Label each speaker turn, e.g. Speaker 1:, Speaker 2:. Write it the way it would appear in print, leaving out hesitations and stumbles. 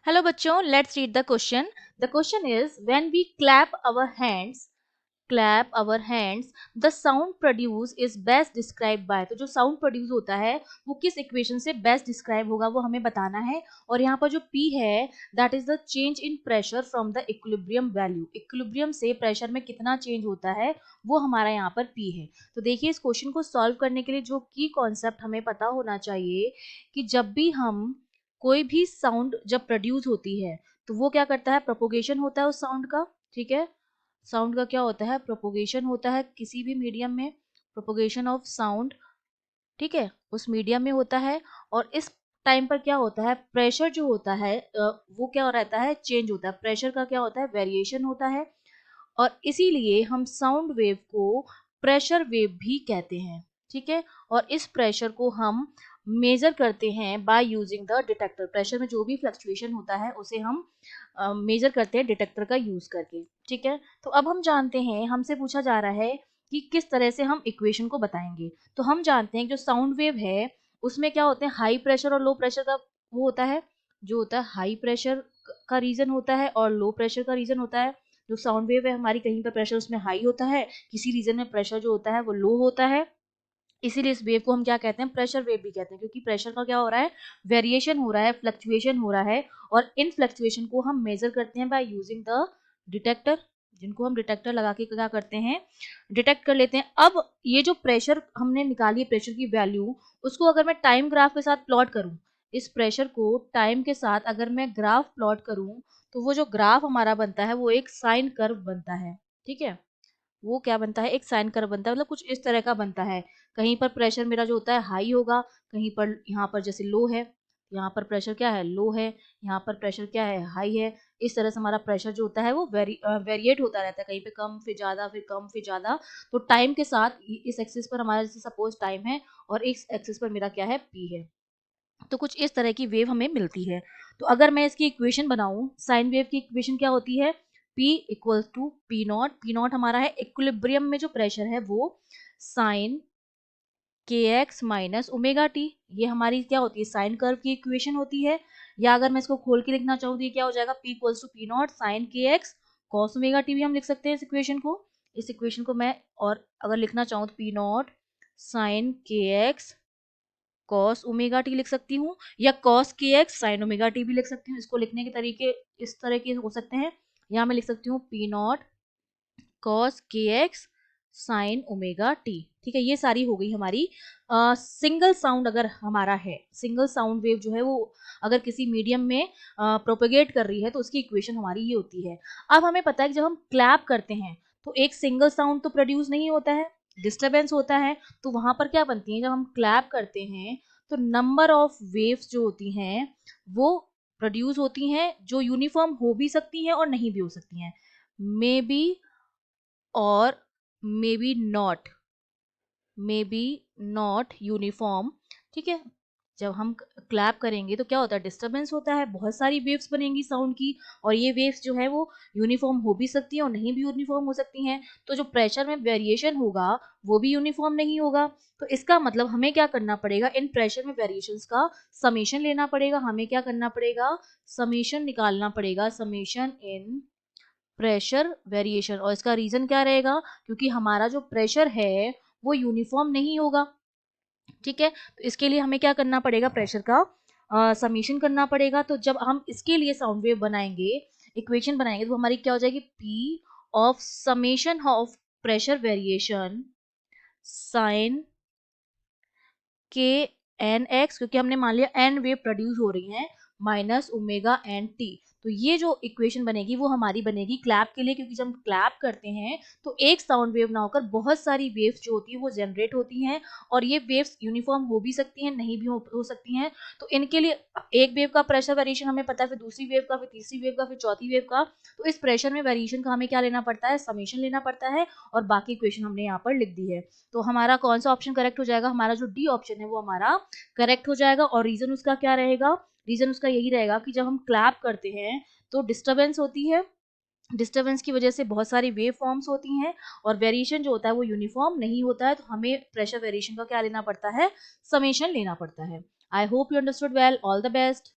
Speaker 1: Hello बच्चों, let's read the question. The question is when we clap our hands the sound produce is best described by. तो जो sound produce होता है वो किस equation से बेस्ट डिस्क्राइब होगा वो हमें बताना है. और यहाँ पर जो P है that is the change in pressure from the equilibrium value. Equilibrium से प्रेशर में कितना चेंज होता है वो हमारा यहाँ पर P है. तो देखिए, इस क्वेश्चन को सॉल्व करने के लिए जो की कॉन्सेप्ट हमें पता होना चाहिए कि जब भी हम कोई भी साउंड जब प्रोड्यूस होती है तो वो क्या करता है, प्रोपोगेशन होता है उस साउंड का. ठीक है, साउंड का क्या होता है, प्रोपोगेशन होता है किसी भी मीडियम में, प्रोपोगेशन ऑफ साउंड. ठीक है, उस मीडियम में होता है. और इस टाइम पर क्या होता है, प्रेशर जो होता है वो क्या रहता है, चेंज होता है. प्रेशर का क्या होता है, वेरिएशन होता है. और इसीलिए हम साउंड वेव को प्रेशर वेव भी कहते हैं. ठीक है, और इस प्रेशर को हम मेजर करते हैं by using the detector. Pressure में जो भी फ्लक्चुएशन होता है उसे हम मेजर करते हैं डिटेक्टर का यूज करके. ठीक है, तो अब हम जानते हैं, हमसे पूछा जा रहा है कि किस तरह से हम इक्वेशन को बताएंगे. तो हम जानते हैं जो साउंड वेव है उसमें क्या होते हैं, हाई प्रेशर और लो प्रेशर का वो होता है. जो होता है हाई प्रेशर का रीजन होता है और लो प्रेशर का रीजन होता है. जो साउंड वेव है हमारी, कहीं पर प्रेशर उसमें हाई होता है, किसी रीजन में प्रेशर जो होता है वो लो होता है. इसीलिए इस वेव को हम क्या कहते हैं, प्रेशर वेव भी कहते हैं, क्योंकि प्रेशर का क्या हो रहा है, वेरिएशन हो रहा है, फ्लक्चुएशन हो रहा है. और इन फ्लक्चुएशन को हम मेजर करते हैं बाय यूजिंग द डिटेक्टर, जिनको हम डिटेक्टर लगा के क्या करते हैं, डिटेक्ट कर लेते हैं. अब ये जो प्रेशर हमने निकाली है, प्रेशर की वैल्यू, उसको अगर मैं टाइम ग्राफ के साथ प्लॉट करूं, इस प्रेशर को टाइम के साथ अगर मैं ग्राफ प्लॉट करूं, तो वो जो ग्राफ हमारा बनता है वो एक साइन कर्व बनता है. ठीक है, वो क्या बनता है, एक साइन कर्व बनता है, मतलब कुछ इस तरह का बनता है. कहीं पर प्रेशर मेरा जो होता है हाई होगा, कहीं पर यहाँ पर जैसे लो है, यहाँ पर प्रेशर क्या है, लो है, यहाँ पर प्रेशर क्या है, हाई है. इस तरह से हमारा प्रेशर जो होता है वो वेरिएट होता रहता है, कहीं पे कम फिर ज़्यादा, फिर कम फिर ज़्यादा. तो टाइम के साथ इस एक्सिस पर हमारा जैसे सपोज टाइम है और इस एक्सिस पर मेरा क्या है, पी है. तो कुछ इस तरह की वेव हमें मिलती है. तो अगर मैं इसकी इक्वेशन बनाऊं, साइन वेव की इक्वेशन क्या होती है, P equals to P naught. P naught हमारा है इक्विलिब्रियम में जो प्रेशर है वो साइन के एक्स माइनस ओमेगा टी. ये हमारी क्या होती है, साइन कर्व की इक्वेशन होती है. या अगर मैं इसको खोल के लिखना चाहूँ तो ये क्या हो जाएगा, P equals to P naught sine के एक्स कॉस ओमेगा टी भी हम लिख सकते हैं इस इक्वेशन को. इस इक्वेशन को मैं और अगर लिखना चाहूँ तो पी नॉट साइन के एक्स कॉस ओमेगा टी लिख सकती हूँ, या कॉस के एक्स साइन ओमेगा टी भी लिख सकती हूँ. इसको लिखने के तरीके इस तरह के हो सकते हैं. यहाँ मैं लिख सकती हूँ पी नॉट कॉस के एक्स साइन ओमेगा टी. ठीक है, ये सारी हो गई हमारी सिंगल साउंड. अगर हमारा है सिंगल साउंड वेव जो है वो अगर किसी मीडियम में प्रोपेगेट कर रही है तो उसकी इक्वेशन हमारी ये होती है. अब हमें पता है कि जब हम क्लैप करते हैं तो एक सिंगल साउंड तो प्रोड्यूस नहीं होता है, डिस्टरबेंस होता है. तो वहां पर क्या बनती है, जब हम क्लैप करते हैं तो नंबर ऑफ वेव्स जो होती हैं वो प्रोड्यूस होती हैं, जो यूनिफॉर्म हो भी सकती हैं और नहीं भी हो सकती हैं. मे बी और मे बी नॉट यूनिफॉर्म. ठीक है, जब हम क्लैप करेंगे तो क्या होता है, डिस्टरबेंस होता है, बहुत सारी वेव्स बनेंगी साउंड की. और ये वेव्स जो है वो यूनिफॉर्म हो भी सकती हैं और नहीं भी यूनिफॉर्म हो सकती हैं. तो जो प्रेशर में वेरिएशन होगा वो भी यूनिफॉर्म नहीं होगा. तो इसका मतलब हमें क्या करना पड़ेगा, इन प्रेशर में वेरिएशंस का समेशन लेना पड़ेगा. हमें क्या करना पड़ेगा, समेशन निकालना पड़ेगा, समेशन इन प्रेशर वेरिएशन. और इसका रीजन क्या रहेगा, क्योंकि हमारा जो प्रेशर है वो यूनिफॉर्म नहीं होगा. ठीक है, तो इसके लिए हमें क्या करना पड़ेगा, प्रेशर का समीशन करना पड़ेगा. तो जब हम इसके लिए साउंड वेव बनाएंगे, इक्वेशन बनाएंगे, तो हमारी क्या हो जाएगी, P of summation of pressure variation sine के एन एक्स, क्योंकि हमने मान लिया एन वेव प्रोड्यूस हो रही हैं, माइनस ओमेगा एन टी. तो ये जो इक्वेशन बनेगी वो हमारी बनेगी क्लैप के लिए, क्योंकि जब हम क्लैप करते हैं तो एक साउंड वेव ना होकर बहुत सारी वेव्स जो होती है वो जनरेट होती हैं. और ये वेव्स यूनिफॉर्म हो भी सकती हैं, नहीं भी हो सकती हैं. तो इनके लिए एक वेव का प्रेशर वेरिएशन हमें पता है, फिर दूसरी वेव का, फिर तीसरी वेव का, फिर चौथी वेव का. तो इस प्रेशर में वेरिएशन का हमें क्या लेना पड़ता है, समेशन लेना पड़ता है. और बाकी इक्वेशन हमने यहाँ पर लिख दी है. तो हमारा कौन सा ऑप्शन करेक्ट हो जाएगा, हमारा जो डी ऑप्शन है वो हमारा करेक्ट हो जाएगा. और रीजन उसका क्या रहेगा, रीजन उसका यही रहेगा कि जब हम क्लैप करते हैं तो डिस्टरबेंस होती है, डिस्टरबेंस की वजह से बहुत सारी वेव फॉर्म्स होती हैं और वेरिएशन जो होता है वो यूनिफॉर्म नहीं होता है. तो हमें प्रेशर वेरिएशन का क्या लेना पड़ता है, समेशन लेना पड़ता है. I hope you understood well. All the best.